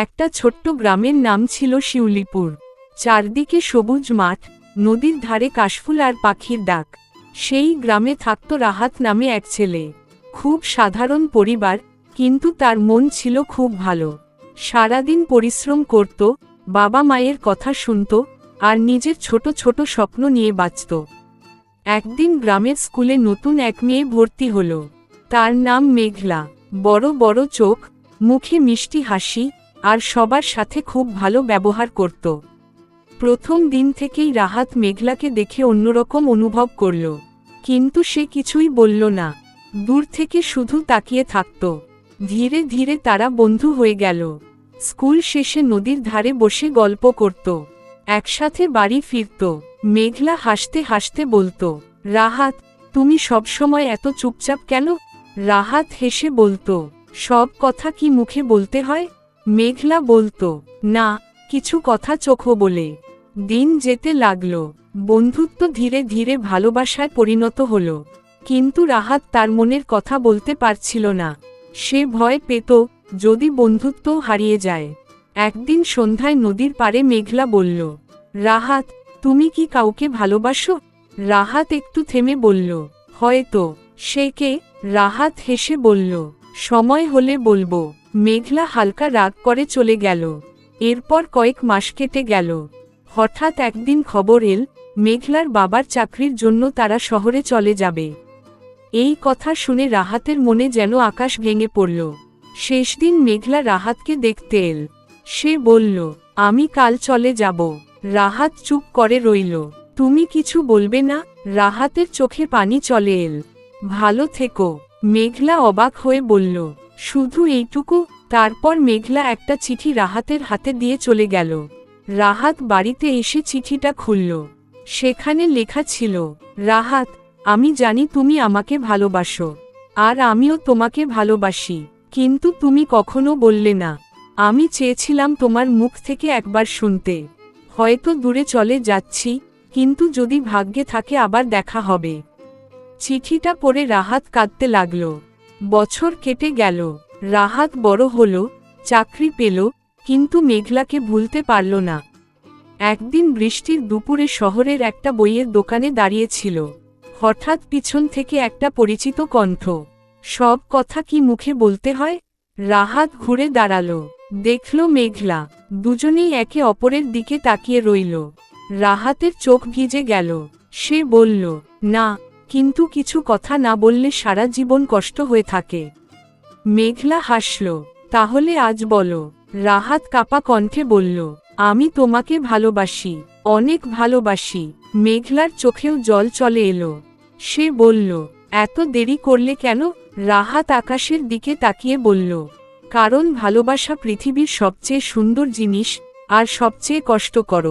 একটা ছোট্ট গ্রামের নাম ছিল শিউলিপুর। চারদিকে সবুজ মাঠ, নদীর ধারে কাশফুল আর পাখির ডাক। সেই গ্রামে থাকত রাহাত নামে এক ছেলে। খুব সাধারণ পরিবার, কিন্তু তার মন ছিল খুব ভালো। সারাদিন পরিশ্রম করত, বাবা মায়ের কথা শুনত, আর নিজের ছোট ছোট স্বপ্ন নিয়ে বাঁচত। একদিন গ্রামের স্কুলে নতুন এক মেয়ে ভর্তি হলো। তার নাম মেঘলা। বড় বড় চোখ, মুখে মিষ্টি হাসি, আর সবার সাথে খুব ভালো ব্যবহার করত। প্রথম দিন থেকেই রাহাত মেঘলাকে দেখে অন্যরকম অনুভব করল, কিন্তু সে কিছুই বলল না। দূর থেকে শুধু তাকিয়ে থাকত। ধীরে ধীরে তারা বন্ধু হয়ে গেল। স্কুল শেষে নদীর ধারে বসে গল্প করত, একসাথে বাড়ি ফিরত। মেঘলা হাসতে হাসতে বলতো, রাহাত, তুমি সবসময় এত চুপচাপ কেন? রাহাত হেসে বলতো, সব কথা কি মুখে বলতে হয়? মেঘলা বলতো, না, কিছু কথা চোখও বলে। দিন যেতে লাগল। বন্ধুত্ব ধীরে ধীরে ভালোবাসায় পরিণত হলো। কিন্তু রাহাত তার মনের কথা বলতে পারছিল না। সে ভয় পেত, যদি বন্ধুত্বও হারিয়ে যায়। একদিন সন্ধ্যায় নদীর পাড়ে মেঘলা বলল, রাহাত, তুমি কি কাউকে ভালোবাসো? রাহাত একটু থেমে বলল, হয়তো। সে কে? রাহাত হেসে বলল, সময় হলে বলবো। মেঘলা হালকা রাগ করে চলে গেল। এরপর কয়েক মাস কেটে গেল। হঠাৎ একদিন খবর এল, মেঘলার বাবার চাকরির জন্য তারা শহরে চলে যাবে। এই কথা শুনে রাহাতের মনে যেন আকাশ ভেঙে পড়ল। শেষ দিন মেঘলা রাহাতকে দেখতে এল। সে বলল, আমি কাল চলে যাব। রাহাত চুপ করে রইল। তুমি কিছু বলবে না? রাহাতের চোখে পানি চলে এল। ভালো থেকো। মেঘলা অবাক হয়ে বলল, শুধু এইটুকু? তারপর মেঘলা একটা চিঠি রাহাতের হাতে দিয়ে চলে গেল। রাহাত বাড়িতে এসে চিঠিটা খুলল। সেখানে লেখা ছিল, রাহাত, আমি জানি তুমি আমাকে ভালোবাসো, আর আমিও তোমাকে ভালোবাসি, কিন্তু তুমি কখনো বললে না। আমি চেয়েছিলাম তোমার মুখ থেকে একবার শুনতে। হয়তো দূরে চলে যাচ্ছি, কিন্তু যদি ভাগ্যে থাকে আবার দেখা হবে। চিঠিটা পড়ে রাহাত কাঁদতে লাগল। বছর কেটে গেল। রাহাত বড় হল, চাকরি পেল, কিন্তু মেঘলাকে ভুলতে পারল না। একদিন বৃষ্টির দুপুরে শহরের একটা বইয়ের দোকানে দাঁড়িয়েছিল। হঠাৎ পিছন থেকে একটা পরিচিত কণ্ঠ, সব কথা কি মুখে বলতে হয়? রাহাত ঘুরে দাঁড়ালো, দেখল মেঘলা। দুজনেই একে অপরের দিকে তাকিয়ে রইল। রাহাতের চোখ ভিজে গেল। সে বলল, না, কিন্তু কিছু কথা না বললে সারা জীবন কষ্ট হয়ে থাকে। মেঘলা হাসল, তাহলে আজ বলো। রাহাত কাঁপা কণ্ঠে বলল, আমি তোমাকে ভালোবাসি, অনেক ভালোবাসি। মেঘলার চোখেও জল চলে এলো। সে বলল, এত দেরি করলে কেন? রাহাত আকাশের দিকে তাকিয়ে বলল, কারণ ভালোবাসা পৃথিবীর সবচেয়ে সুন্দর জিনিস, আর সবচেয়ে কষ্টকর।